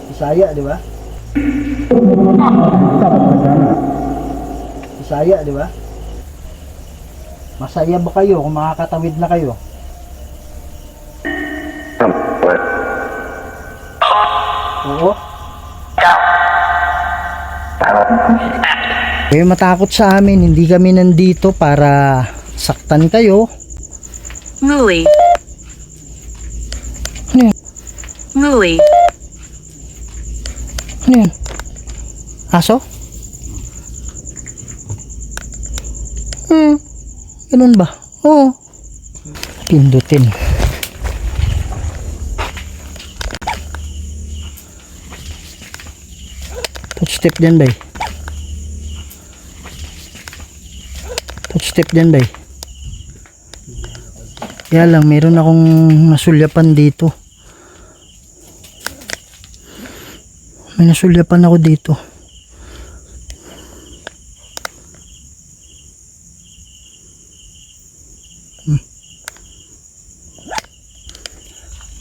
Bisaya, di ba? Bisaya, di ba? Masaya ba kayo kung makakatawid na kayo? Oo. Kayo matakot sa amin, hindi kami nandito para saktan kayo. Louie. Ano yun? Louie. Ano yun? Aso? Ganun ba? Oo. Pindutin. Footstep dyan, bay. Footstep dyan, bay. Kaya lang, meron akong nasulyapan dito. May nasulyapan ako dito.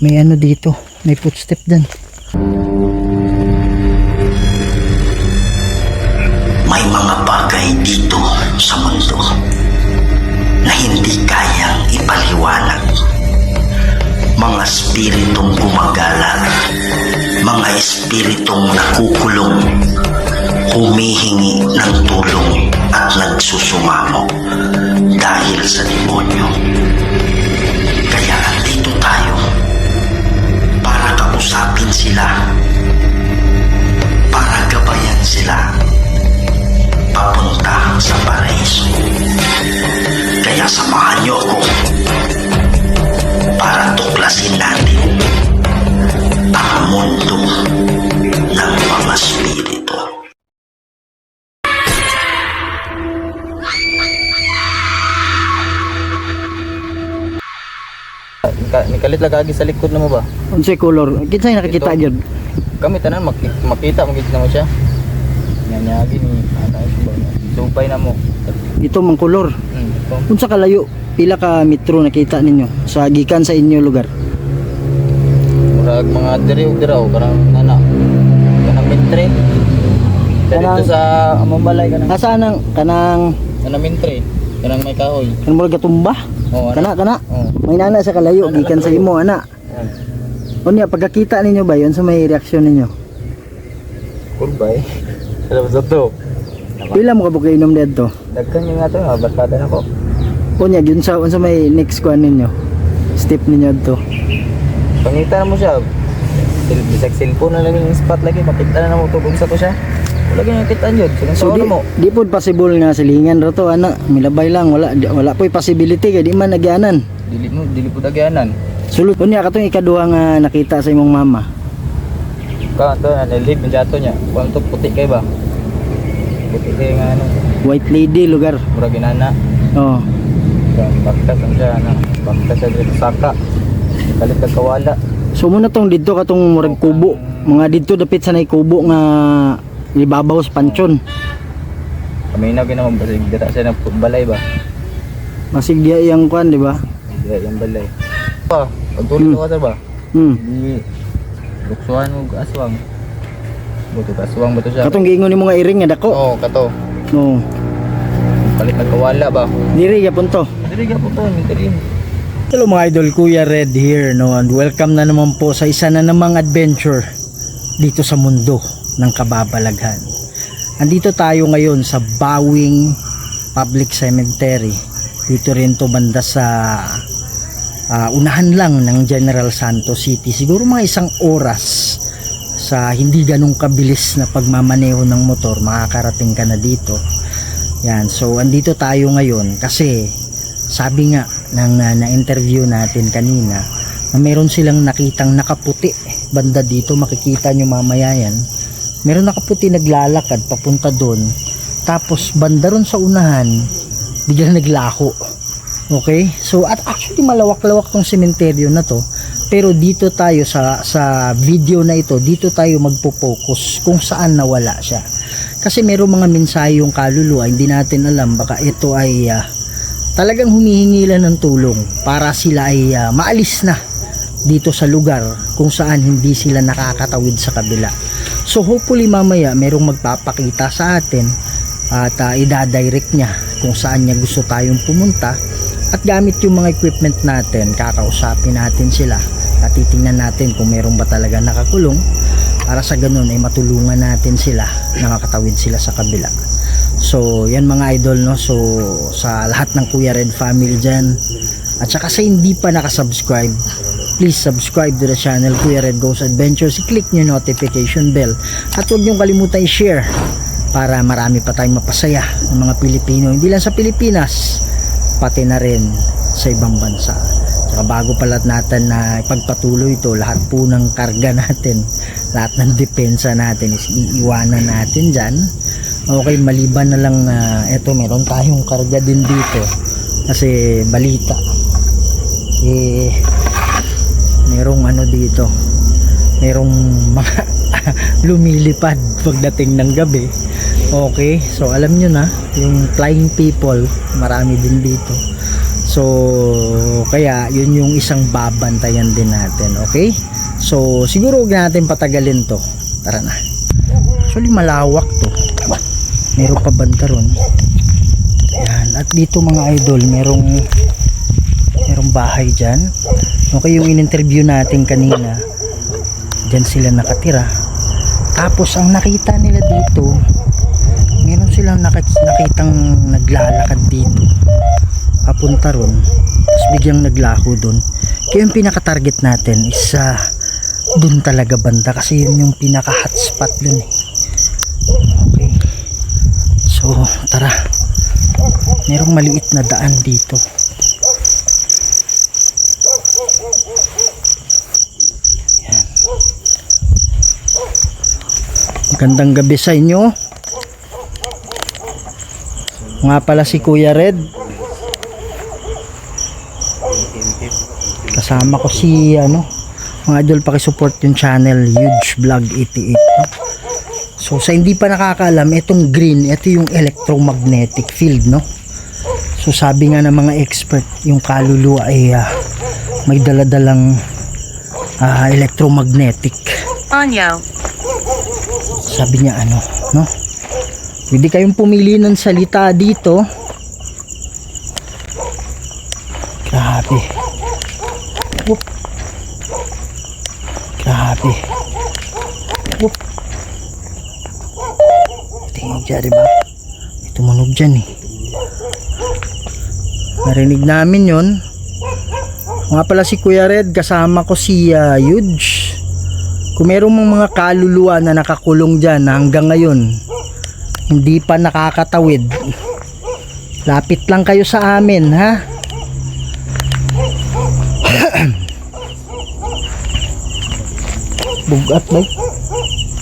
May ano dito. May footstep dyan. May mga bagay dito sa mundo na hindi kayang ipaliwanag. Mga espiritong gumagala, mga espiritong nakukulong, humihingi ng tulong at nagsusumamo dahil sa demonyo. Kaya andito tayo para kausapin sila, para gabayan sila papunta sa paraiso. Kaya samahan niyo ako para tuklasin natin ang mundo ng mga spirito. Nikalit lagi sa likod na mo ba? Unsay color? Kinsay nakakita gyud? Kami tanan makita magiging na mo siya. Nyanyagi ni ana ba. Subay na mo. Ito mang color. Ito. Unsa kalayo? Pila ka metro nakita ninyo sa gikan sa inyo lugar? Murag mga diri-diraw karang ana. Kanang mintre. Dito sa among balay kanang Asa nang kanang mintre. Kanang may kahoy. kanang murag gatumba? Oo, Kana. Oo. May nana sa kalayo gikan sa imo ana. Unya pagkakita ninyo ba yon sa may reaksyon ninyo? Kurbay. Alam sa to. Pila mo ka ba kainom dito? Dagkan yung nga to, barkada na ko. Unya gyud sa unsa may next kuan ninyo? Step ninyo adto. Pangita na mo siya. Bisag cellphone na lang yung spot lagi, makita na mo to kung sa to siya. Wala ganyan kitaan yun. So di pod possible nga silingan ra to ana, milabay lang wala po'y possibility kay di man nagyanan. Dili po dagyanan. Sulod unya katong ikaduha nga nakita sa imong mama. Ka to na live yung jato niya. Kung to puti kay ba? Puti kay nga ano, White lady lugar. mura ginana. Oh. Baktas ang siya na. Baktas sa dito saka. Kalit kawala. So muna tong didto katong murag kubo. Mga didto dapit sa nay kubo nga ibabaw sa pansyon. Kami na ginawa basig dira siya ng balay ba? Masig diya iyang kuan, di ba? Dira yung balay. Pa, pagtuloy ko sa ba? Di luksuhan mo aswang. Buto aswang ba to siya? Katong giingon nimo nga iring nga dako. Oo, kato. No. Kalit kawala ba? Diri gyapon to. Diri ka po to, diri. Hello mga idol, Kuya Red here, no, and welcome na naman po sa isa na namang adventure dito sa mundo ng kababalaghan. Andito tayo ngayon sa Bawing Public Cemetery. Dito rin to banda sa unahan lang ng General Santos City. Siguro mga 1 oras sa hindi ganong kabilis na pagmamaneho ng motor, makakarating ka na dito. Yan, so andito tayo ngayon kasi sabi nga ng na-interview natin kanina na meron silang nakitang nakaputi banda dito, makikita nyo mamaya yan. Meron nakaputi naglalakad papunta doon, tapos banda ron sa unahan biglang naglako. Okay, so at actually malawak-lawak tong sementeryo na to, pero dito tayo sa video na ito, dito tayo magpo-focus kung saan nawala siya, kasi meron mga mensahe yung kaluluwa, hindi natin alam, baka ito ay talagang humihingi lang ng tulong para sila ay maalis na dito sa lugar kung saan hindi sila nakakatawid sa kabila. So hopefully mamaya merong magpapakita sa atin at ida-direct niya kung saan niya gusto tayong pumunta, at gamit yung mga equipment natin, kakausapin natin sila at titingnan natin kung meron ba talaga nakakulong, para sa ganun ay matulungan natin sila na makatawid sila sa kabila. So yan mga idol, no? So sa lahat ng Kuya Red family dyan, at saka sa hindi pa nakasubscribe, please subscribe to the channel Kuya Red Goes Adventures. I-click nyo notification bell at huwag nyo kalimutan i-share para marami pa tayong mapasaya ng mga Pilipino, hindi lang sa Pilipinas, pati na rin sa ibang bansa. Saka bago pala natin na ipagpatuloy ito, lahat po ng karga natin, lahat ng depensa natin is iiwanan natin dyan. Okay, maliban na lang eto, meron tayong karga din dito kasi balita merong ano dito, merong mga lumilipad pagdating ng gabi. Okay, so alam nyo na, yung flying people marami din dito, so kaya yun yung isang babantayan din natin. Okay, so siguro huwag natin patagalin to, tara na. Actually malawak to, meron pa banta ron. Ayan. At dito mga idol, merong bahay dyan. Okay, yung in-interview natin kanina, dyan sila nakatira. Tapos ang nakita nila dito, meron silang nakitang naglalakad dito papunta ron, tapos biglang naglaho dun. Kaya yung pinaka-target natin is dun talaga banda, kasi yun yung pinaka-hotspot dun eh. Okay, so tara, merong maliit na daan dito. Yan. Magandang gabi sa inyo. Nga pala si Kuya Red, kasama ko si mga idol, pakisupport yung channel Huge Vlog 88, no? So sa hindi pa nakakaalam, itong green, ito yung electromagnetic field, no? So sabi nga ng mga expert, yung kaluluwa ay may daladalang electromagnetic. Anyo. Sabi niya no? Pwede kayong pumili ng salita dito. Grabe. Whoop. Grabe. Whoop. Tingnan dyan, diba? May tumunog dyan eh. Narinig namin yon. Nga pala si Kuya Red, kasama ko si Huge. Kung merong mga kaluluwa na nakakulong dyan na hanggang ngayon hindi pa nakakatawid, lapit lang kayo sa amin, ha? Bugat ba?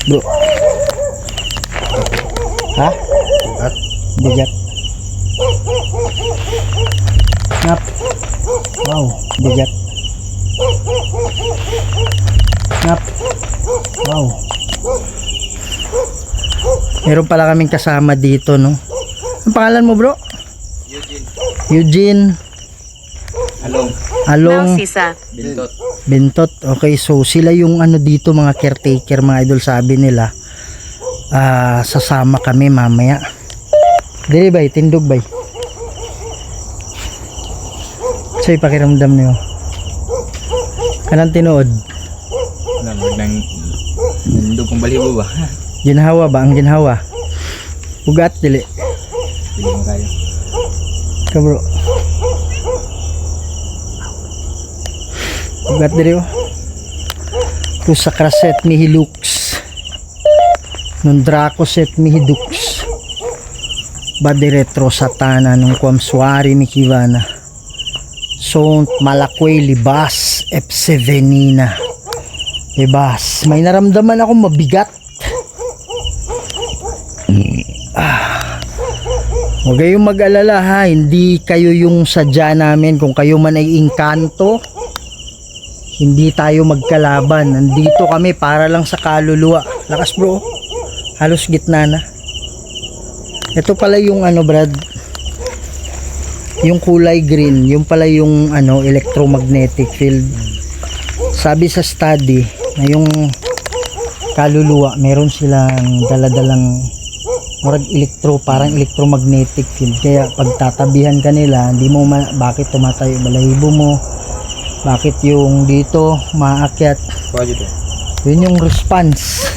Bro. Ha? Bugat. Bugat. Snap. Wow, bugat. Snap. Wow. Meron pala kaming kasama dito, no? Ang pangalan mo, bro? Eugene. Along. Sisa. Bintot. Okay, so sila yung dito, mga caretaker, mga idol, sabi nila. Sasama kami mamaya. Dili bay, tindog bay. Sa'yo pakiramdam niyo. Kanang tinuod. Nandog kong balibo ba? Ginhawa ba? Ang ginhawa? Ugat, dili. Hindi mo kaya. Ka bro. Ugat dili oh. Tu sa kraset mihi lux. Nung Draco set mihi dux. Bade retro satana nung kwamswari mikivana. Sont malakwe libas epsevenina. Libas. May naramdaman ako mabigat. Huwag kayong mag-alala ha, hindi kayo yung sadya namin. Kung kayo man ay engkanto, hindi tayo magkalaban. Nandito kami para lang sa kaluluwa. Lakas bro, halos gitna na. Ito pala yung Brad, yung kulay green, yung pala yung electromagnetic field. sabi sa study na yung kaluluwa meron silang daladalang murag parang electromagnetic field, kaya pag tatabihan ka nila hindi mo bakit tumatayo balahibo mo, bakit yung dito maakyat, yun yung response,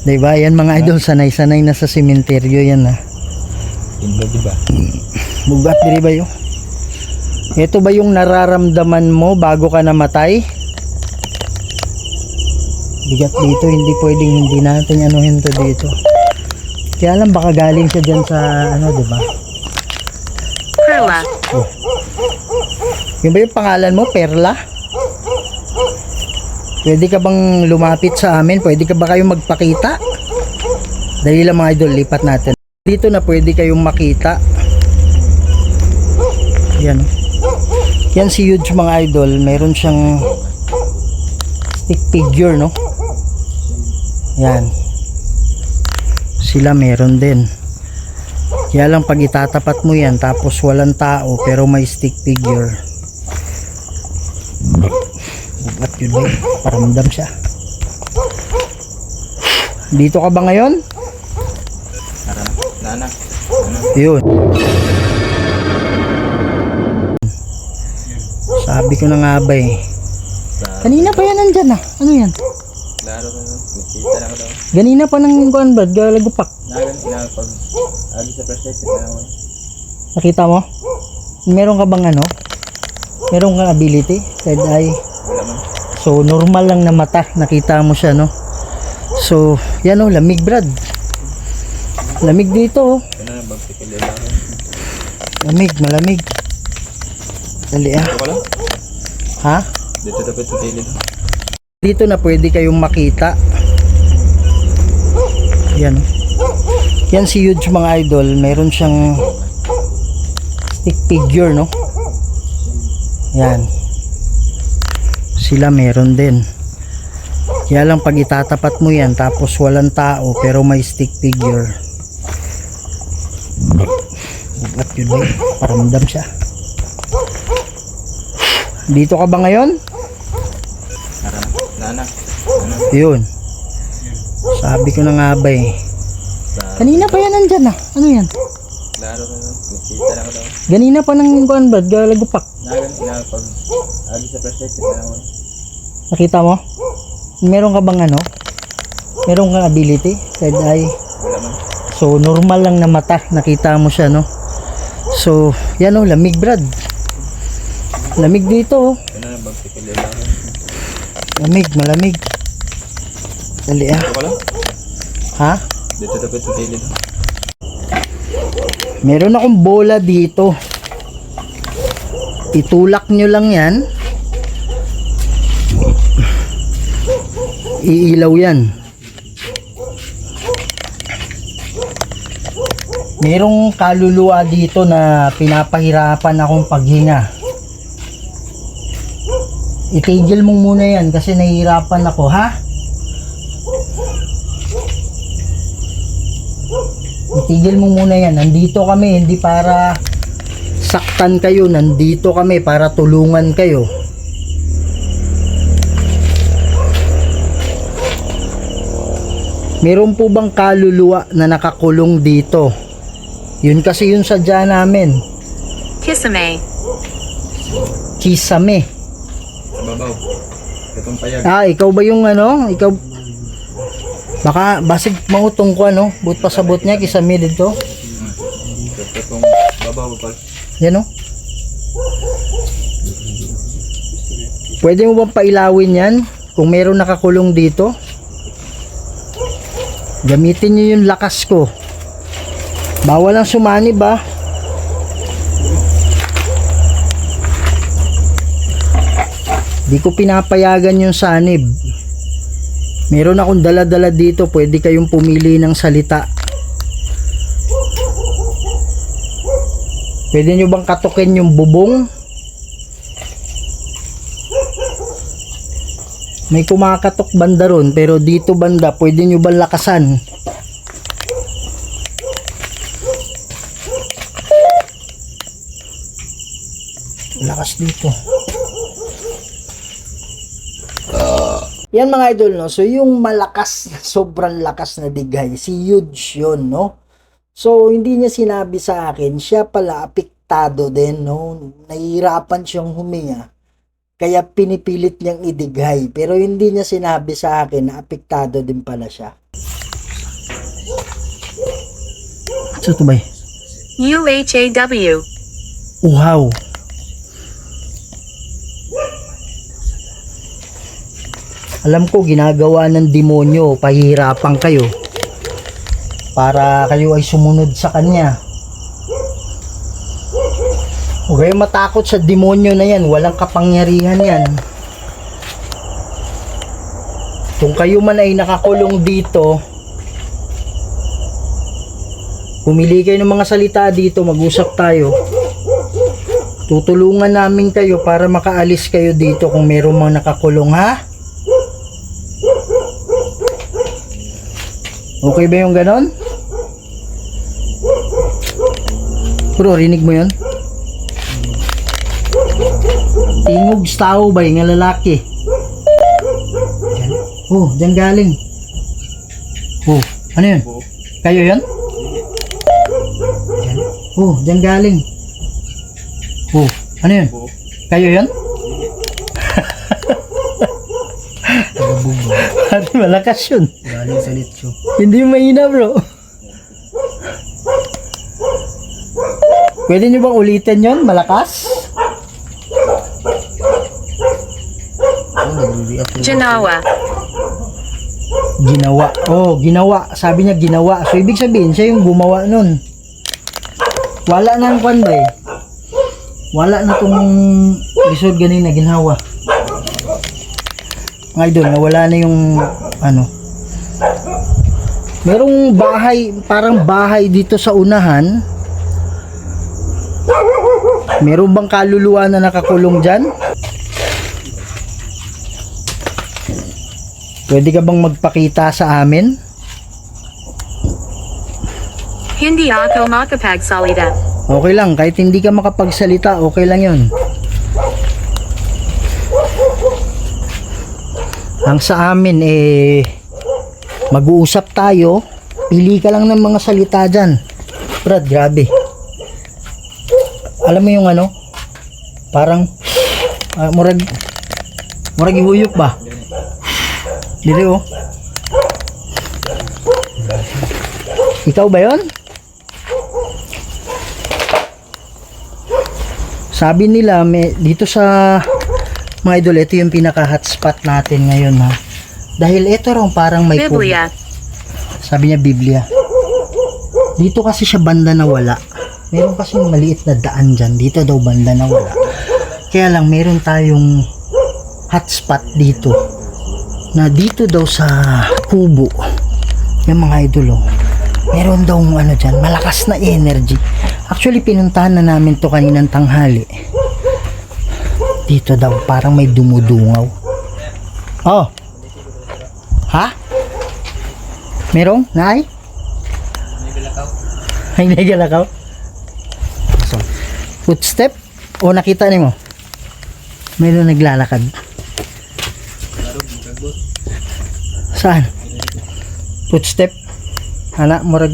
diba? Yan mga idol, sanay na sa sementeryo yan ha. Diba? Bugat diri ba yun? Ito ba yung nararamdaman mo bago ka namatay? Bigat dito, hindi pwedeng hindi natin anuhin to dito. Kaya lang baka galing siya dyan sa ano, diba? Perla. Yun ba yung pangalan mo, Perla? Pwede ka bang lumapit sa amin? Pwede ka ba kayong magpakita? Dali lang mga idol, lipat natin. Dito na pwede kayong makita. Yan. Yan si Huge mga idol. Meron siyang stick figure, no? Yan. Sila meron din. Kaya lang pag itatapat mo yan tapos walang tao pero may stick figure, at yun ba, paramdam siya. Dito ka ba ngayon? Nana. Yun. Sabi ko na nga ba eh. Kanina pa yan nandyan ah. Ano yan? Klaro na lang. Nakita na ko daw. Ganina pa nang kuan ba? Galagupak. Pag agi sa flashlight, kita na ko. Nakita mo? Meron ka bang ano? Meron kang ability? Third eye? Wala man. So normal lang na mata. Nakita mo siya, no? So yan oh, lamig Brad. Lamig dito oh. Ano na magpipili na ako. Lamig, malamig. Dali ah. Ito ka lang? Ha? Dito dapat sa gilid. Dito na pwede kayong makita. Yan. Yan si Huge mga idol. Meron siyang stick figure, no? Yan. Sila meron din. Kaya lang pag itatapat mo yan tapos walang tao pero may stick figure, at yun ba, paramdam siya. Dito ka ba ngayon? Nana. Yun. Sabi ko na nga ba eh. Kanina pa yan nandyan ah. Ano yan? Klaro na lang. Nakita na ko daw. Ganina pa nang kuan ba? Galagupak. Pag agi sa flashlight, kita na ko. Nakita mo? Meron ka bang ano? Meron kang ability? Third eye? Wala man. So normal lang na mata. Nakita mo siya, no? So yan oh, lamig Brad. Lamig dito oh. Ano na magpipili na ako. Lamig, malamig. Dali ah. Ito ka lang? Ha? Dito dapat sa gilid. Meron akong bola dito. Itulak nyo lang yan. Iilaw yan. Merong kaluluwa dito na pinapahirapan akong paghinga. Itigil mo muna yan kasi nahihirapan ako, ha? Itigil mo muna yan. Nandito kami hindi para saktan kayo, nandito kami para tulungan kayo. Meron po bang kaluluwa na nakakulong dito? Yun kasi yung sadya namin. Kisame. Kisame. Babaw. Itong payag. Ah, ikaw ba yung ano? Ikaw baka basig mautong ko ano? But pasabot niya kisame dito. Itong babaw pa. Yan o. Pwede mo bang pailawin yan? Kung meron nakakulong dito, gamitin nyo yung lakas ko. Bawal ang sumanib ba? Di ko pinapayagan yung sanib. Meron akong dala-dala dito. Pwede kayong pumili ng salita. Pwede nyo bang katukin yung bubong? May kumakatok banda ron, pero dito banda, pwede nyo bang lakasan? Lakas dito. Yan mga idol, no? So yung malakas, sobrang lakas na dighay, si Huge yun, no? So hindi niya sinabi sa akin, siya pala apektado din, no? Nahihirapan siyang huminga. Kaya pinipilit niyang idighay. Pero hindi niya sinabi sa akin na apektado din pala siya. Ano ito ba? UHAW. Wow. Alam ko ginagawa ng demonyo, pahihirapan kayo para kayo ay sumunod sa kanya. Huwag kayong matakot sa demonyo na yan, walang kapangyarihan yan. Kung kayo man ay nakakulong dito, pumili kayo ng mga salita dito, mag-usap tayo. Tutulungan namin kayo para makaalis kayo dito kung meron mga nakakulong, ha? Okay ba yung ganon? Bro, rinig mo yun? Tingog tao ba yung lalaki? Oh, dyan galing. Oh, ano yun? Kayo yun? Oh, dyan galing. Oh, ano yun? Kayo yun? Pati malakas yun. Galing sa litsyo. Hindi mahina, bro. Pwede nyo bang ulitin yun? Malakas? Janawa. Ginawa. Oh, ginawa. Sabi niya ginawa. So, ibig sabihin, siya yung gumawa nun. Wala na ang kwan ba eh. Wala na tong resort ganina ginawa. Mga idol, nawala na yung ano. Merong bahay, parang bahay dito sa unahan. Meron bang kaluluwa na nakakulong dyan? Pwede ka bang magpakita sa amin? Hindi ako makapagsalita. Okay lang, kahit hindi ka makapagsalita, okay lang yun. Ang sa amin mag-uusap tayo, pili ka lang ng mga salita dyan. Brad, grabe. Alam mo yung ano, parang murag ihuyok ba? Dili oh. Ikaw ba yon? Sabi nila dito sa mga idol, ito yung pinaka-hotspot natin ngayon, ha. Dahil ito raw parang may Biblia. sabi niya Biblia. Dito kasi siya banda na wala. Meron kasi maliit na daan dyan. Dito daw banda na wala. Kaya lang meron tayong hotspot dito. Na dito daw sa kubo. Yung mga idol, oh. Meron daw ano dyan, malakas na energy. Actually, pinuntahan na namin to kaninang tanghali. Dito daw, parang may dumudungaw. Oh. Ha? Merong? Nay? Ay, nagalakaw? Footstep? O nakita niyo mo? Meron naglalakad. Saan? Footstep? Hala, murag.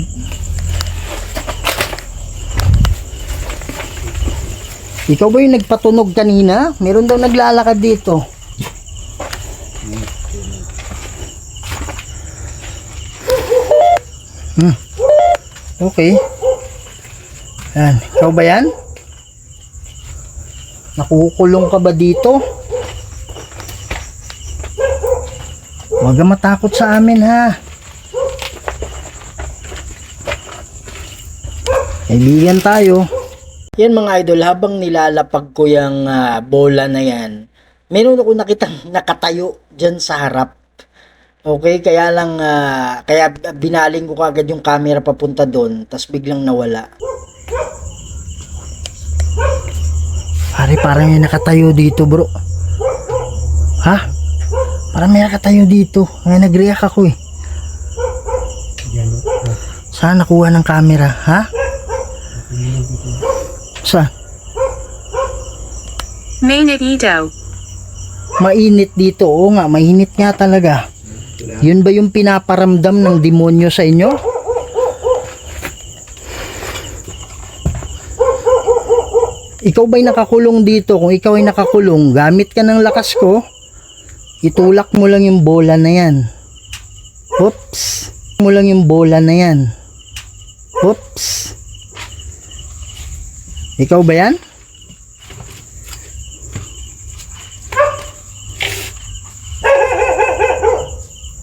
Ikaw ba yung nagpatunog kanina? Meron daw naglalakad dito. Okay. Yan. Ikaw ba yan? Nakukulong ka ba dito? Huwag ka matakot sa amin, ha. Kaibigan tayo. Yan mga idol, habang nilalapag ko yung bola na yan, meron ako nakitang nakatayo dyan sa harap. Okay, kaya lang, kaya binaling ko kagad yung camera papunta doon, tas biglang nawala. Pare, parang may nakatayo dito, bro. Ha? Parang may nakatayo dito. May nag-react ako eh. Saan nakuha ng camera, ha? Saan? May nagito. Mainit dito. Oo nga, mainit nga talaga. Yun ba yung pinaparamdam ng demonyo sa inyo? Ikaw ba'y nakakulong dito? Kung ikaw ay nakakulong, gamit ka ng lakas ko, itulak mo lang yung bola na yan. Oops. Mo lang yung bola na yan. Oops. Ikaw ba yan?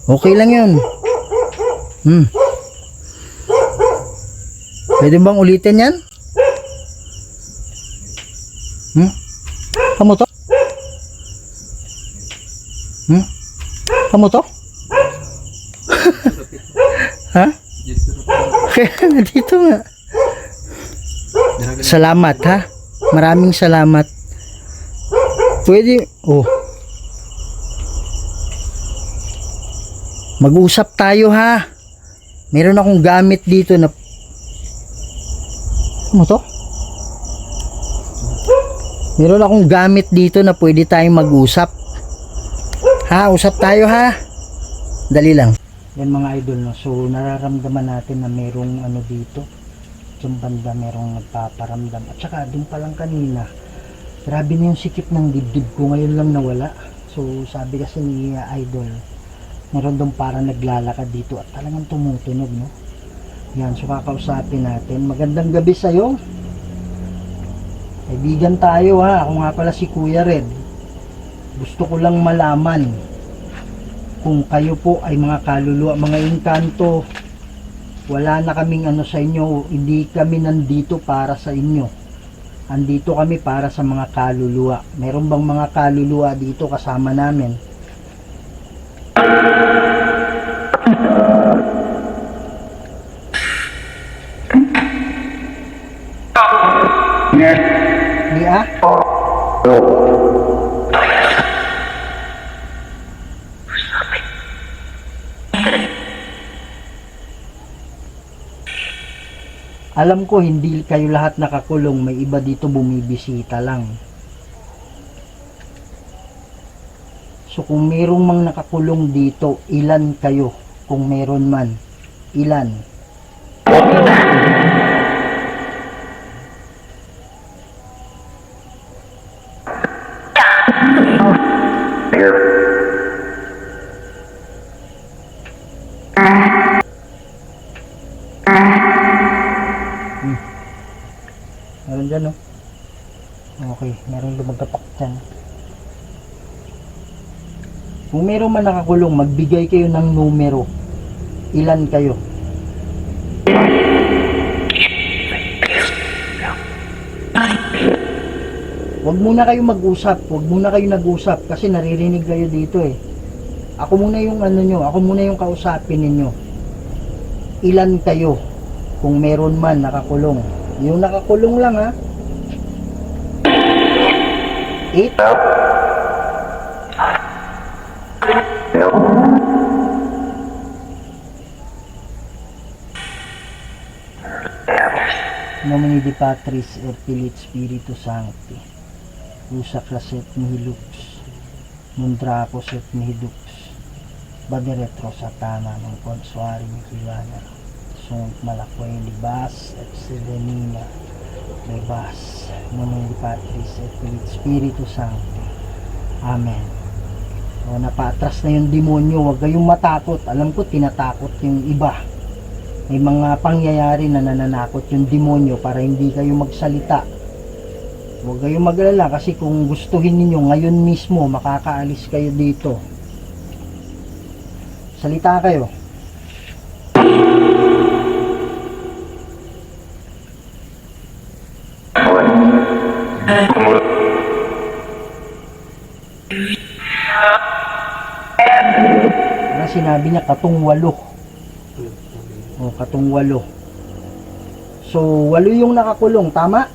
Okay lang yun. Pwede bang ulitin yan? Kamu to? Kamu to? Ha? Kaya dito nga. Salamat ha. Maraming salamat. Pwede. Oh. Mag-usap tayo ha. Meron akong gamit dito na. Ano to? Meron akong gamit dito na pwede tayong mag-usap. Ha, usap tayo ha. Dali lang. Yan mga idol, no. So nararamdaman natin na merong ano dito. Yung banda merong nagpaparamdam. At saka dun pa lang kanina, grabe na yung sikip ng dibdib ko, ngayon lang nawala. So sabi kasi ni idol, meron doon parang naglalakad dito at talagang tumutunog, no. Yan, so kakausapin natin. Magandang gabi sa'yo. Kaibigan tayo ha. Ako nga pala si Kuya Red. Gusto ko lang malaman kung kayo po ay mga kaluluwa, mga engkanto. Wala na kaming ano sa inyo. Hindi kami nandito para sa inyo. Andito kami para sa mga kaluluwa. Meron bang mga kaluluwa dito kasama namin? Di ah? Alam ko hindi kayo lahat nakakulong, may iba dito bumibisita lang. So kung merong mang nakakulong dito, ilan kayo? Kung meron man, ilan? Meron dyan, no? Okay, meron lumagapak dyan. Kung meron man nakakulong, magbigay kayo ng numero. Ilan kayo? Huwag muna kayo mag-usap. Huwag muna kayo nag-usap kasi naririnig kayo dito eh. Ako muna yung ano nyo. Ako muna yung kausapin ninyo. Ilan kayo? Kung meron man nakakulong. Yung nakakulong lang ha. 8? Nomini di Patris et Filii Spiritus Sancti. Usa claset mihi lux. Mundracos et mihi dux. Baderetro satana ng consuari ni Kivana. Sunt malakway libas et serenina. Libas. Nomini di Patris et Filii Spiritus Sancti. Amen. O, napatras na yung demonyo. Huwag kayong matakot. Alam ko tinatakot yung iba. May mga pangyayari na nananakot yung demonyo para hindi kayo magsalita. Huwag kayong maglala kasi kung gustuhin ninyo ngayon mismo makakaalis kayo dito. Salita kayo. Ano sinabi niya? Katong 8. O, katong 8. So, 8 yung nakakulong, tama?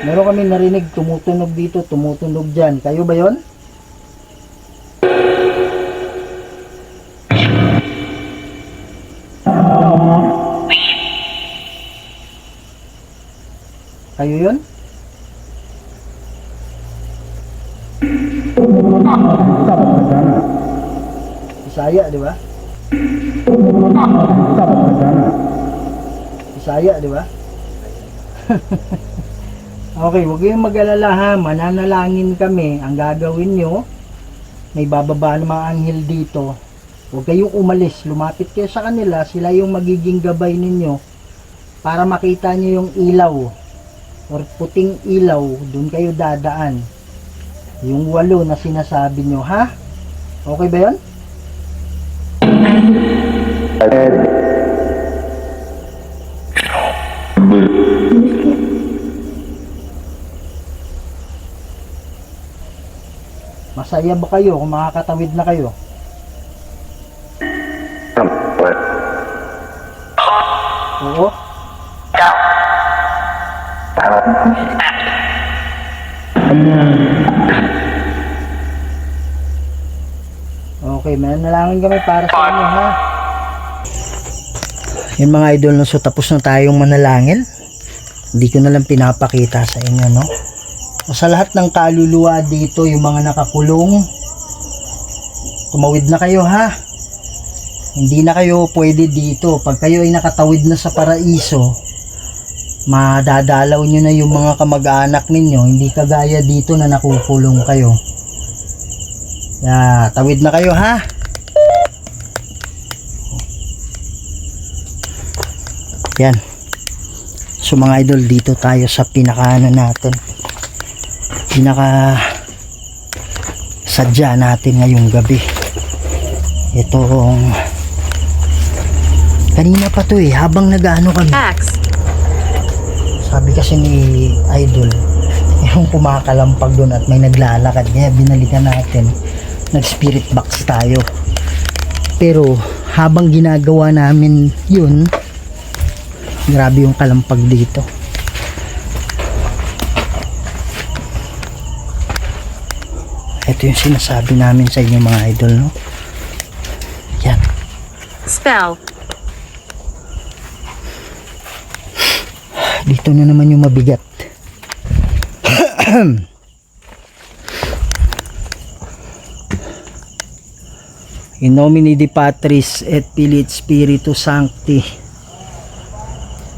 Meron kami narinig tumutunog dito, tumutunog dyan. Kayo ba yon? Kayo yun? Bisaya, di ba? Bisaya, di ba? Okay, huwag kayong mag-alala ha. Mananalangin kami. Ang gagawin nyo, may bababa ng mga anghel dito. Huwag kayong umalis. Lumapit kayo sa kanila. Sila yung magiging gabay ninyo para makita nyo yung ilaw or puting ilaw. Doon kayo dadaan. Yung 8 na sinasabi nyo, ha? Okay ba yun? Masaya ba kayo kung makakatawid na kayo? Oo? Okay, mananalangin kami para sa inyo, ha? Yung mga idol, no, so tapos na tayong manalangin. Hindi ko na lang pinapakita sa inyo, no? Sa lahat ng kaluluwa dito, yung mga nakakulong, tumawid na kayo, ha? Hindi na kayo pwede dito. Pag kayo ay nakatawid na sa paraiso, madadalaw nyo na yung mga kamag-anak ninyo. Hindi kagaya dito na nakukulong kayo. Tawid na kayo, ha? Yan. So mga idol, dito tayo sa pinakaano natin. Pinaka sadya natin ngayong gabi. Itong kanina pa to habang nag-ano kami. X. Sabi kasi ni idol, yung kumakalampag doon at may naglalakad, kaya binalikan natin. Nag-spirit box tayo. Pero habang ginagawa namin yun, grabe yung kalampag dito. Ito yung sinasabi namin sa inyo mga idol, no? Yan. Spell. Dito na naman yung mabigat. In nomine Dei Patris et Filii et Spiritus Sancti.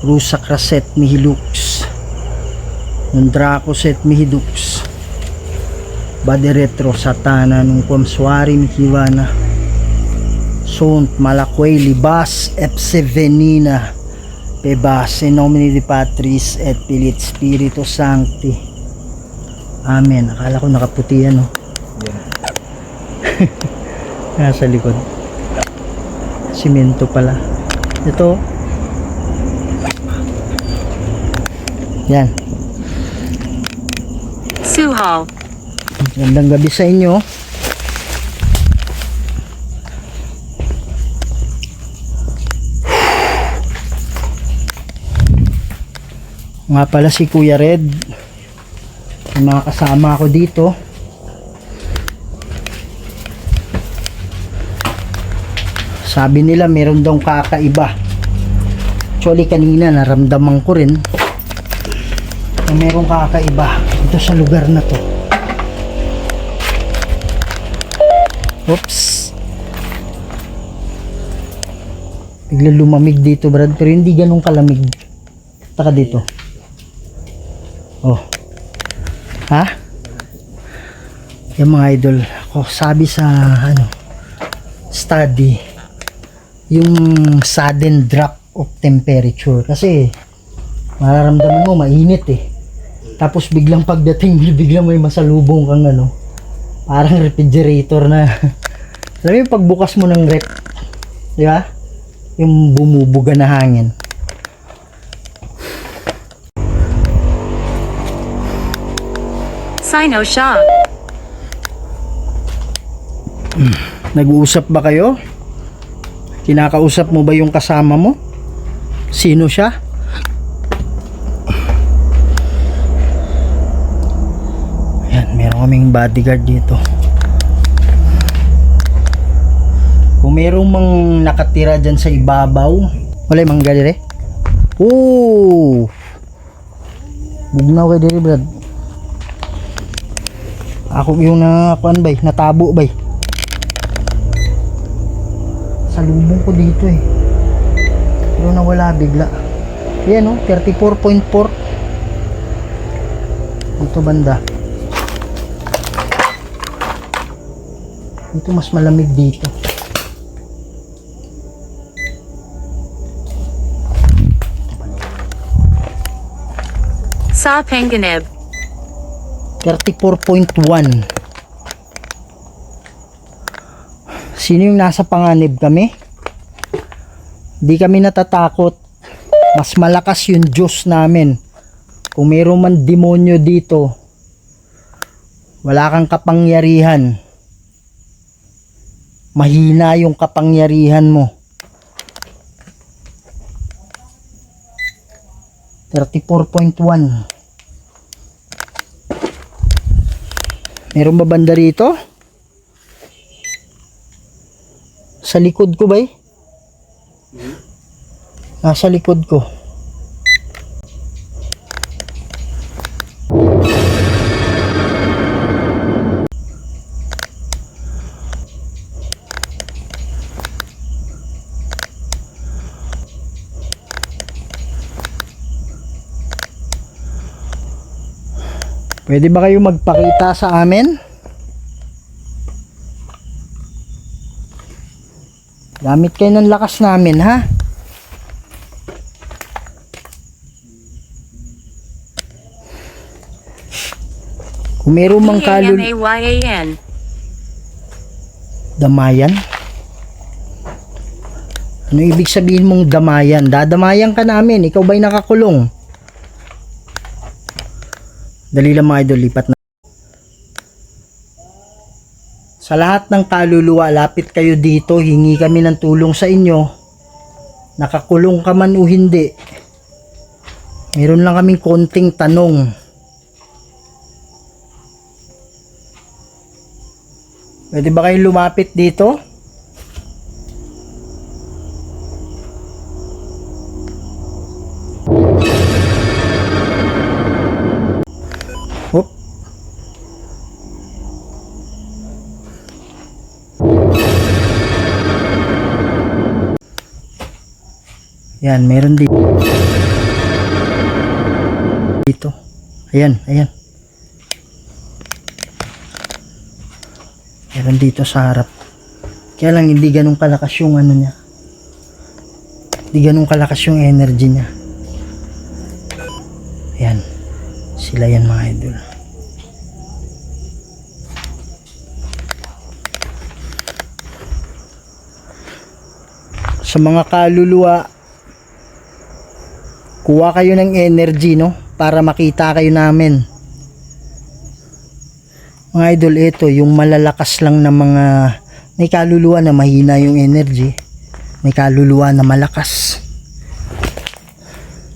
Rusa craset mihi lux. Nundracos et mihi dux. Bade retro satana nung quam suari mikivana. Sunt malaquei libas epse venina. Pebas in nomine Dei Patris et Filii et Spiritus Sancti. Amen. Akala ko nakaputi yan, no? Nasa likod. Simento pala. Ito. Yan. Suhal. Magandang gabi sa inyo. Nga pala si Kuya Red. Yung mga kasama ako dito. Sabi nila meron daw kakaiba. Actually kanina naramdaman ko rin na meron kakaiba dito sa lugar na to. Oops. Bigla lumamig dito, Brad, pero hindi ganun kalamig. Taka dito. Oh. Ha? Yung mga idol, ako sabi sa study, yung sudden drop of temperature, kasi mararamdaman mo mainit tapos biglang pagdating biglang may masalubong kang parang refrigerator na alam mo yung pagbukas mo ng rep, di ba? Yung bumubuga na hangin. Sino siya? Nag-uusap ba kayo? Kinakausap mo ba yung kasama mo? Sino siya? Ayan, meron kaming bodyguard dito. Kung merong mang nakatira dyan sa ibabaw, wala yung manggalire. Oo! Bugnaw kay diri Brad. Ako yung nakuan bay, natabo bay. Salubong ko dito eh. Pero nawala bigla. Ayan oh, 34.4. Dito banda. Dito mas malamig dito. Sa Panganib. 34.1. Sino yung nasa panganib kami? Di kami natatakot. Mas malakas yung Diyos namin. Kung mayroon man demonyo dito, wala kang kapangyarihan. Mahina yung kapangyarihan mo. 34.1. Meron ba banda rito? Sa likod ko ba eh? Nasa likod ko. Pwede ba kayo magpakita sa amin? Gamit kayo ng lakas namin, ha? Kung meron mang Damayan. Damayan? Ano ibig sabihin mong damayan? Dadamayan ka namin. Ikaw ba'y nakakulong? Dali lang mga idol, lipat na. Sa lahat ng kaluluwa, lapit kayo dito, hingi kami ng tulong sa inyo. Nakakulong ka man o hindi. Meron lang kaming konting tanong. Pwede ba kayo lumapit dito? Hop. Yan, meron dito. Dito. Ayan, ayan. Meron dito sa harap. Kaya lang hindi ganun kalakas yung ano niya. Hindi ganun kalakas yung energy niya. Ayan. Sila yan mga idol. Sa mga kaluluwa, kuha kayo ng energy, no? Para makita kayo namin. Mga idol, ito yung malalakas lang na mga may kaluluwa na mahina yung energy, may kaluluwa na malakas.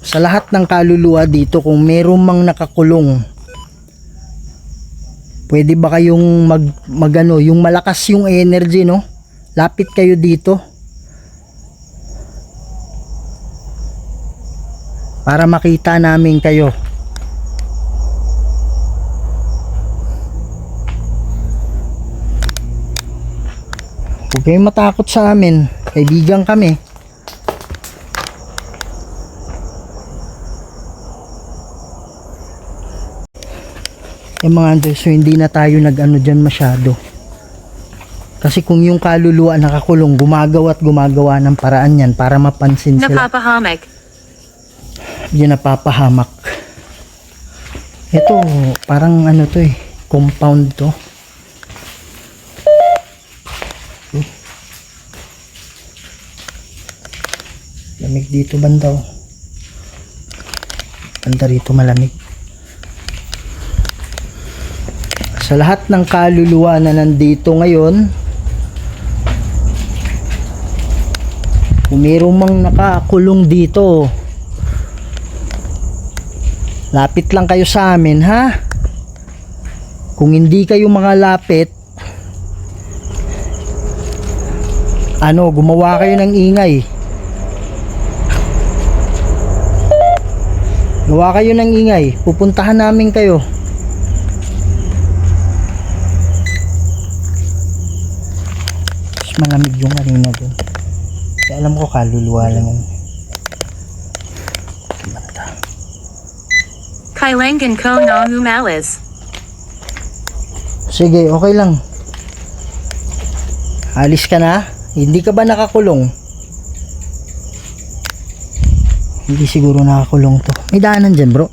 Sa lahat ng kaluluwa dito, kung meron mang nakakulong, pwede ba kayong magano, yung malakas yung energy, no? Lapit kayo dito para makita namin kayo. Huwag kayong matakot sa amin. Kaibigan kami. Yung mga andres, so hindi na tayo nag-ano dyan masyado. Kasi kung yung kaluluwa nakakulong, gumagawa at gumagawa ng paraan yan para mapansin sila. Napapahamak. Yan, napapahamak. Ito, parang ano to eh, compound to. Lamig dito banda oh. Banda rito malamig. Sa lahat ng kaluluwa na nandito ngayon, kung mayroong mang nakakulong dito, lapit lang kayo sa amin, ha? Kung hindi kayo mga lapit, gumawa kayo ng ingay. Gawa kayo ng ingay. Pupuntahan namin kayo. Mas malamig yung kanina dun. Kaya alam ko kaluluwa lang yan. Kailangan ko na umalis. Sige, okay lang. Alis ka na? Hindi ka ba nakakulong? Hindi siguro nakakulong to. May daanan dyan, bro.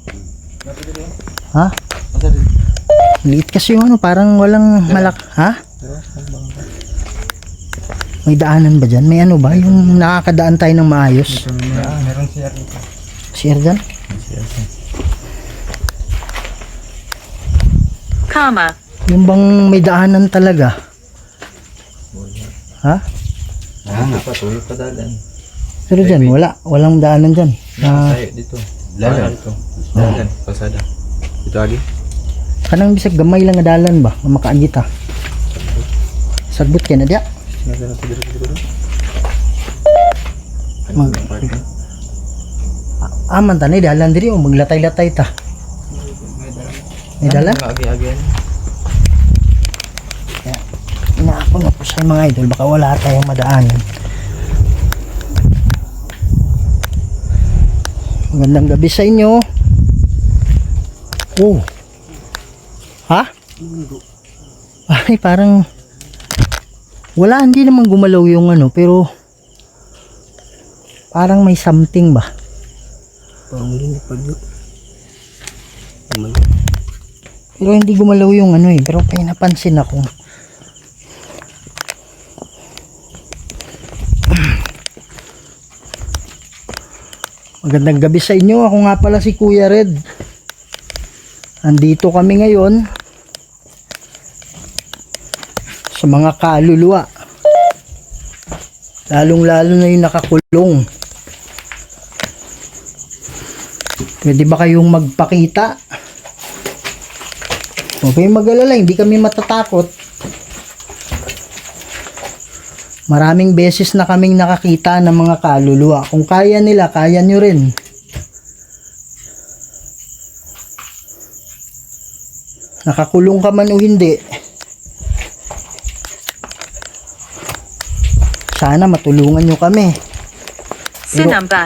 Ha? Liit kasi yung ano, parang walang malak... Ha? May daanan ba dyan? May ano ba? Yung nakakadaan tayo ng maayos? Meron siya dito. Share dyan? Kama. Yung bang may daanan talaga? Ha? Patulog pa dalan. Pero dyan, wala. Walang daanan dyan. Tayo dito. Dalan. Dalan. Pasada. Dito lagi. Kanang bisag gamay lang nga dalan ba? Nga makaagita. Sagbot ka na diya. Aman tanay dalan diri o maglatay-latay ta. May dalan? Agi-agian. Inaako na po sa mga idol, baka wala tayong madaanan. Magandang gabi sa inyo. Oh. Ha? Ay, parang wala, hindi naman gumalaw yung ano, pero parang may something ba? Pero hindi gumalaw yung ano eh, pero may napansin ako. Magandang gabi sa inyo. Ako nga pala si Kuya Red. Andito kami ngayon sa mga kaluluwa. Lalong-lalo na yung nakakulong. Pwede ba kayong magpakita? Huwag kayong mag-alala, hindi kami matatakot. Maraming beses na kaming nakakita ng mga kaluluwa. Kung kaya nila, kaya nyo rin. Nakakulong ka man o hindi, sana matulungan nyo kami. Sinamba.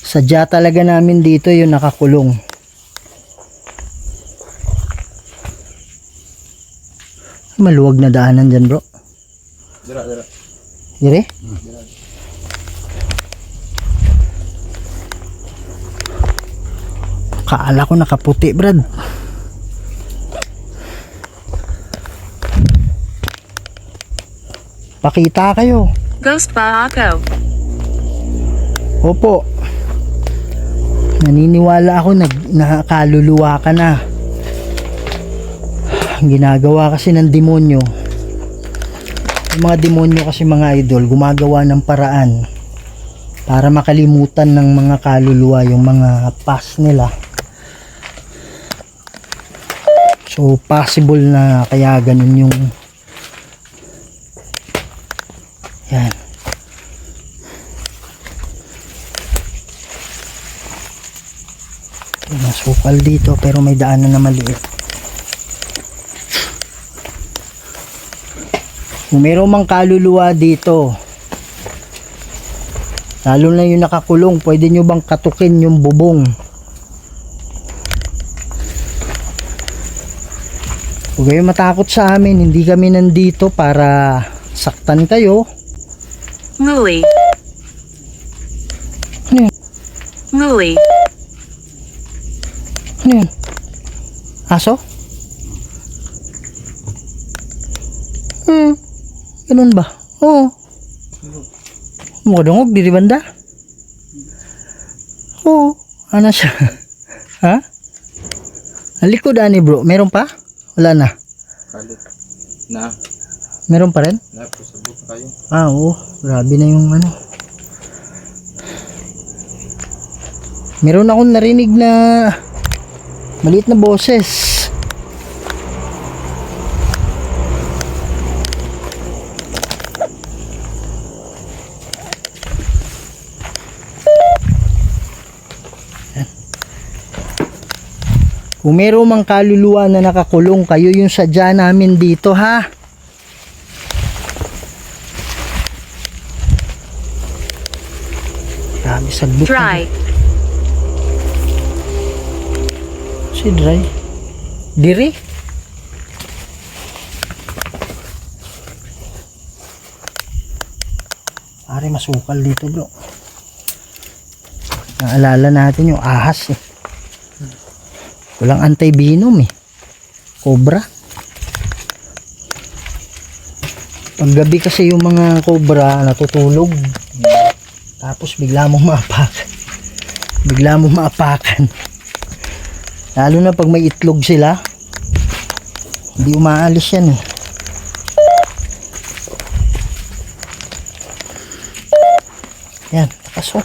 Sadya talaga namin dito yung nakakulong. Maluwag na daanan dyan, bro. Dira. Dire? Kaala ko nakaputi, Brad. Pakita kayo. Ghost ba ako? Opo. Naniniwala ako nakaluluwa ka na. Ang ginagawa kasi ng demonyo, yung mga demonyo kasi mga idol, gumagawa ng paraan para makalimutan ng mga kaluluwa yung mga past nila. So possible na kaya ganun yung yan. May masukal dito pero may daanan na maliit. Kung mayroong mang kaluluwa dito, lalo na yung nakakulong, pwede nyo bang katukin yung bubong? Huwag kayong matakot sa amin, hindi kami nandito para saktan kayo. Nguli. Ano yun? Nguli. Ano yun? Aso? Ganun ba? Oo. Mukadungog, di banda? Oo. Ano siya? Ha? Ang likod ani bro. Meron pa? Wala na. Kalit. Na. Meron pa rin? Napusabot kayo. Oo. Grabe na yung ano. Meron akong narinig na maliit na boses. Kung meron mang kaluluwa na nakakulong, kayo yung sadya namin dito, ha? Grabe, sagbot. Dry. Si Dry. Diri? Pare, masukal dito, bro. Naalala natin yung ahas, eh. Walang anti-venom, eh. Cobra. Paggabi kasi yung mga cobra natutulog. Tapos bigla mong maapakan. Bigla mong maapakan. Lalo na pag may itlog sila, hindi umaalis yan, eh. Yan, pasok.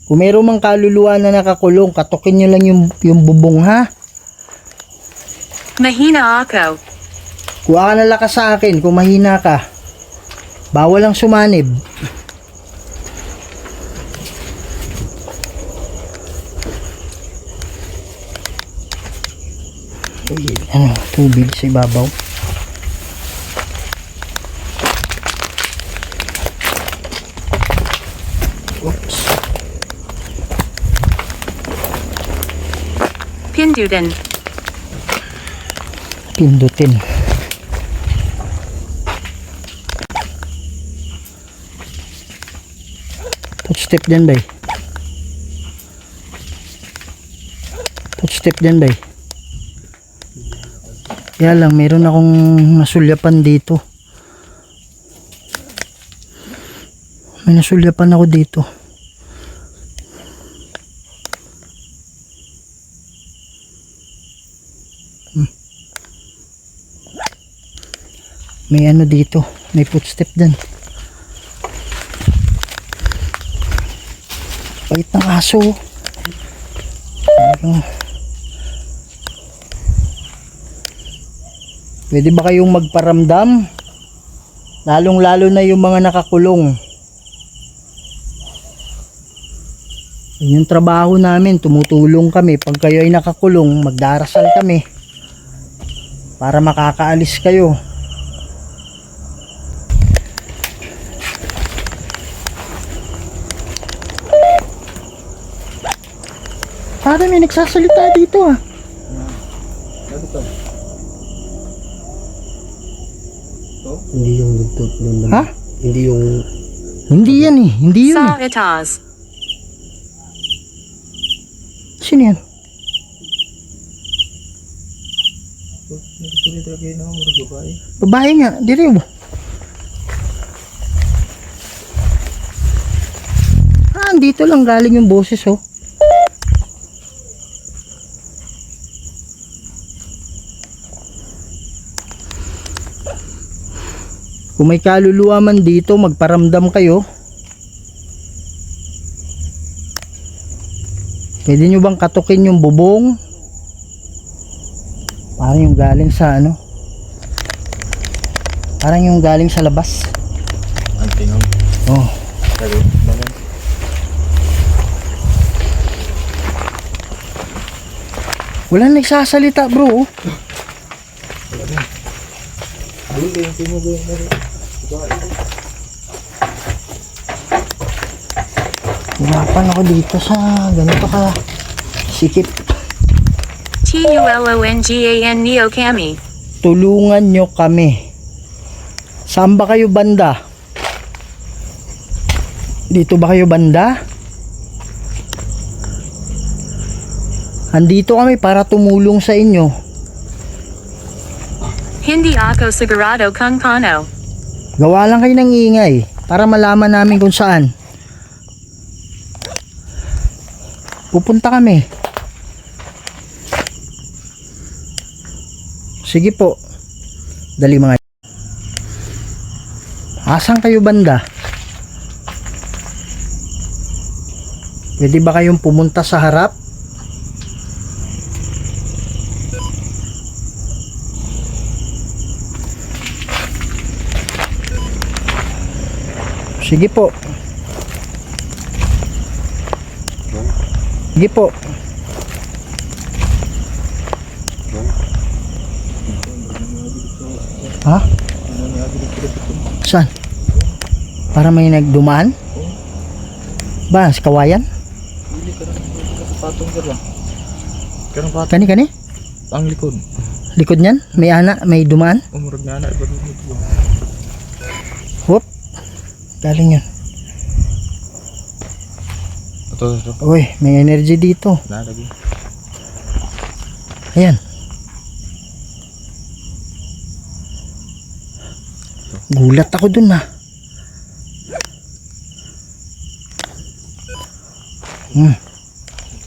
Kung meron mang kaluluwa na nakakulong, katukin nyo lang yung bubong, ha? Mahina ako. Kuha ka na lakas sa akin kung mahina ka. Bawal ang sumanib. Ano, tubig sa ibabaw. Oops. Pindutin. Pindutin. Footstep dyan, bay. Footstep dyan, bay. Kaya lang, meron akong nasulyapan dito. May nasulyapan ako dito. May ano dito, may footstep dyan. Bait ng aso. Ano? Pwede ba kayong magparamdam? Lalong lalo na yung mga nakakulong. Yun yung trabaho namin, tumutulong kami. Pag kayo ay nakakulong, magdarasal kami para makakaalis kayo. Para may nagsasalita dito, ah. Hindi yung lugtot doon. Ha? Hindi yung... Hindi yan, eh. Hindi yun, eh. Sa itaz. Sino yan? Babae nga, diri mo. Dito lang galing yung boses, oh. Kung may kaluluwa man dito, magparamdam kayo. Pwede nyo bang katukin yung bubong? Parang yung galing sa ano? Parang yung galing sa labas. Ang tingog. Oh. Sabi, bangon. Wala nagsasalita, bro. Hirapan ako dito sa ganito ka sikip. TULONGAN Neo Kami. Tulungan nyo kami. Saan ba kayo banda? Dito ba kayo banda? Andito kami para tumulong sa inyo. Hindi ako sigurado kung paano. Gawa lang kayo ng ingay para malaman namin kung saan. Pupunta kami. Sige po. Dali mga. Asan kayo banda? Pwede ba kayong pumunta sa harap? Sige po. Sige po. Ha? Saan? Para may nagdumaan? Ba, sa kawayan? Hindi ka rin patong sir ba? Karang patong. Kani, kani? Ang likod. Likod niyan? May ana, may dumaan? Umurag na anak. Iba dito ba? Whoop. Galing yun. Ito. Uy, may energy dito. Nalagi. Ayan. Gulat ako dun ha.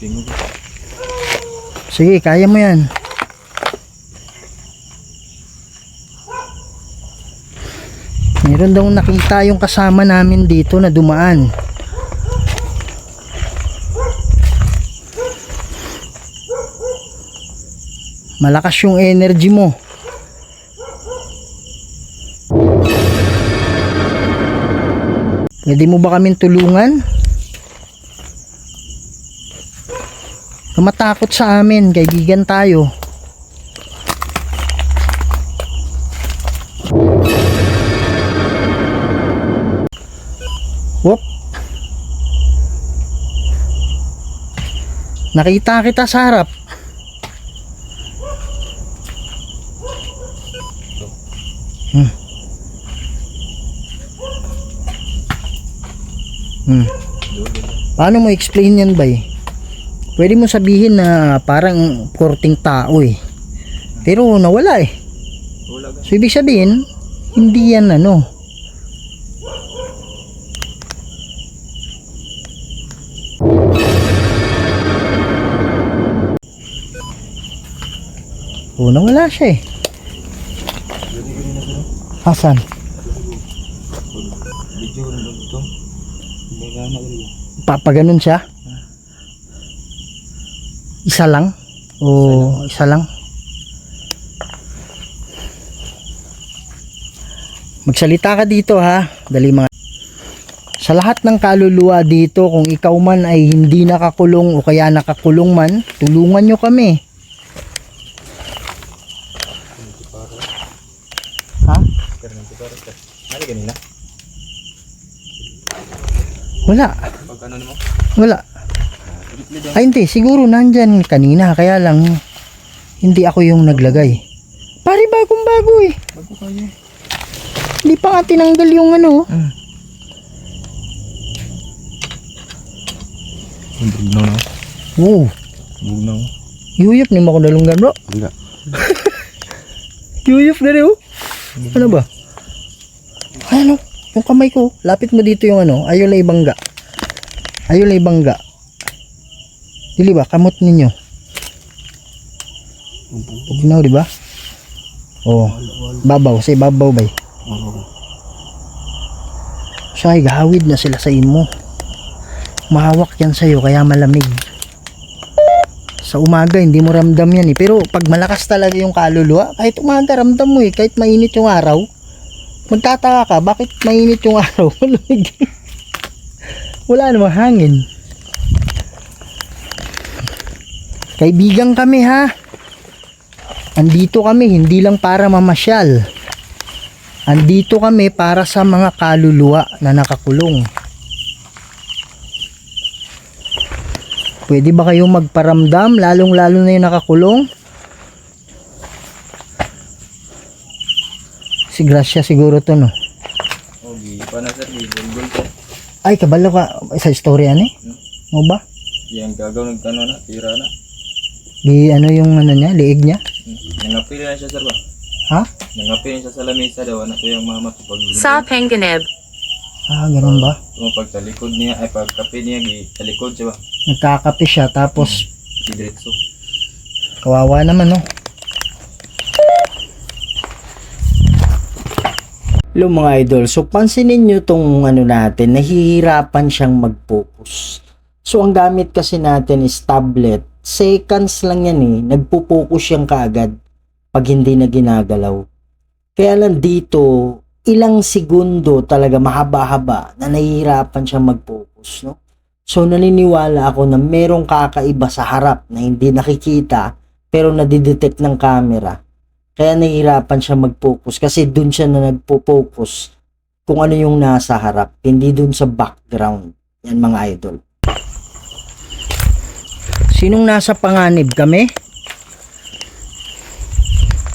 Tingog. Sige, kaya mo yan. Meron daw nakita yung kasama namin dito na dumaan. Malakas yung energy mo. Pwede mo ba kaming tulungan? Matakot sa amin, kaibigan tayo. Whoop. Nakita kita sa harap. Paano mo explain yan, bay? Pwede mo sabihin na parang korting tao eh. Pero nawala eh. Wala ka. So ibig sabihin, hindi yan ano. Nawala siya eh. Hasan? Video na lang ito. Hindi ka magaling. Papaganon siya? Isa lang? O isa lang? Magsalita ka dito ha. Dali mga. Sa lahat ng kaluluwa dito, kung ikaw man ay hindi nakakulong o kaya nakakulong man, tulungan nyo kami. Ha? Ano ganina? Wala. Pag ano mo? Wala. Ay hindi, siguro nandyan kanina, kaya lang hindi ako yung naglagay. Pare, bagong bago eh. Bago kayo. Hindi pa nga tinanggal yung ano. Bugnaw na. Wow. Bugnaw. Yuyop ni mo ko dalunggan bro. Hindi. Yuyop na rin oh. Ano ba? Ay, ano? Yung kamay ko. Lapit mo dito yung ano. Ayaw na ibangga. Ayaw na ibangga. Dili ba? Kamot ninyo. Bugnaw, di ba? Oh. Babaw. Say babaw bay. Siya ay gahawid na sila sa imo. Mahawak yan sa'yo kaya malamig. Sa umaga hindi mo ramdam yan eh. Pero pag malakas talaga yung kaluluwa, kahit umaga ramdam mo eh. Kahit mainit yung araw, magtataka ka, bakit mainit yung araw? Malamig. Wala namang hangin. Kaibigan kami ha. Andito kami hindi lang para mamasyal. Andito kami para sa mga kaluluwa na nakakulong. Pwede ba kayong magparamdam, lalong-lalo na yung nakakulong? Si Gracia siguro to, no? Okay, pa na sir, gulgul ko. Ay, kabalo ka sa istorya ni? Mo ba? Yang gagaw nagtano na, tira na. Di ano yung ano niya, liig niya? Nangapil na siya sir ba? Ha? Nangapil siya sa lamesa daw, anak ko yung mama ko pag Sa Panganib. Ah, ganun ba? Kung pag talikod niya, ay pag kape niya, talikod siya ba? Nagkakape siya tapos Diretso. kawawa naman, no? Hello mga idol, so pansinin nyo tong ano natin, nahihirapan siyang mag-focus. So ang gamit kasi natin is tablet. Seconds lang yan eh, nagpo-focus siyang kaagad pag hindi na ginagalaw. Kaya lang dito, ilang segundo talaga mahaba-haba na nahihirapan siyang mag-focus, no? So naniniwala ako na merong kakaiba sa harap na hindi nakikita pero nadidetect ng camera. Kaya nahihirapan siya mag-focus kasi dun siya na nagpo-focus kung ano yung nasa harap, hindi dun sa background. Yan mga idol. Sinong nasa panganib kami?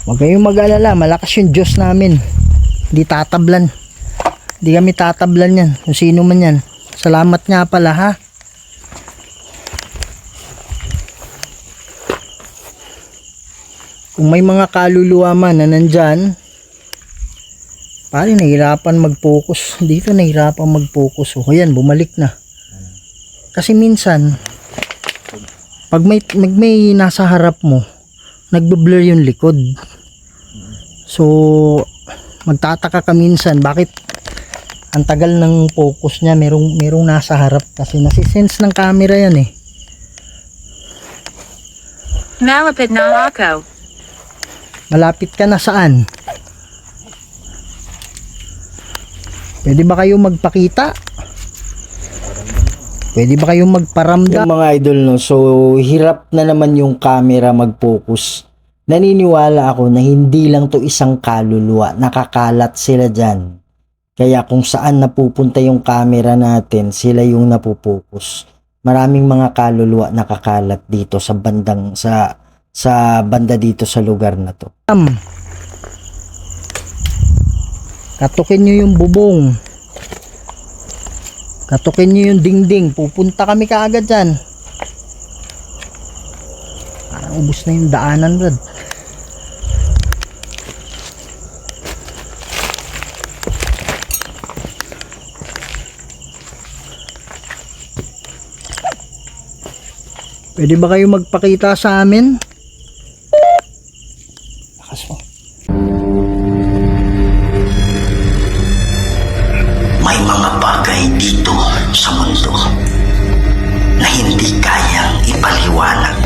Huwag kayong mag-alala, malakas yung Diyos namin. Hindi tatablan. Hindi kami tatablan yan. Kung sino man yan. Salamat nga pala ha. Kung may mga kaluluwa man na nandyan, pare nahirapan mag-focus. Dito nahirapan mag-focus. O yan, bumalik na. Kasi minsan, pag may nasa harap mo, nagbe-blur yung likod. So, magtataka ka minsan, bakit ang tagal ng focus niya, merong nasa harap kasi nasisense ng camera yan eh. Malapit na ako. Malapit ka na saan? Pwede ba kayo magpakita? Pwede ba kayong magparamdam? Yung mga idol no, so hirap na naman yung camera mag-focus. Naniniwala ako na hindi lang to isang kaluluwa, nakakalat sila dyan. Kaya kung saan napupunta yung camera natin, sila yung napupokus. Maraming mga kaluluwa nakakalat dito sa banda dito sa lugar na to. Katukin nyo yung bubong. Katukin nyo yung dingding. Pupunta kami kaagad dyan. Parang ubos na yung daanan, brad. Pwede ba kayo magpakita sa amin? Lakas mo. May mga bagay dito sa mundo na hindi kayang ipaliwanag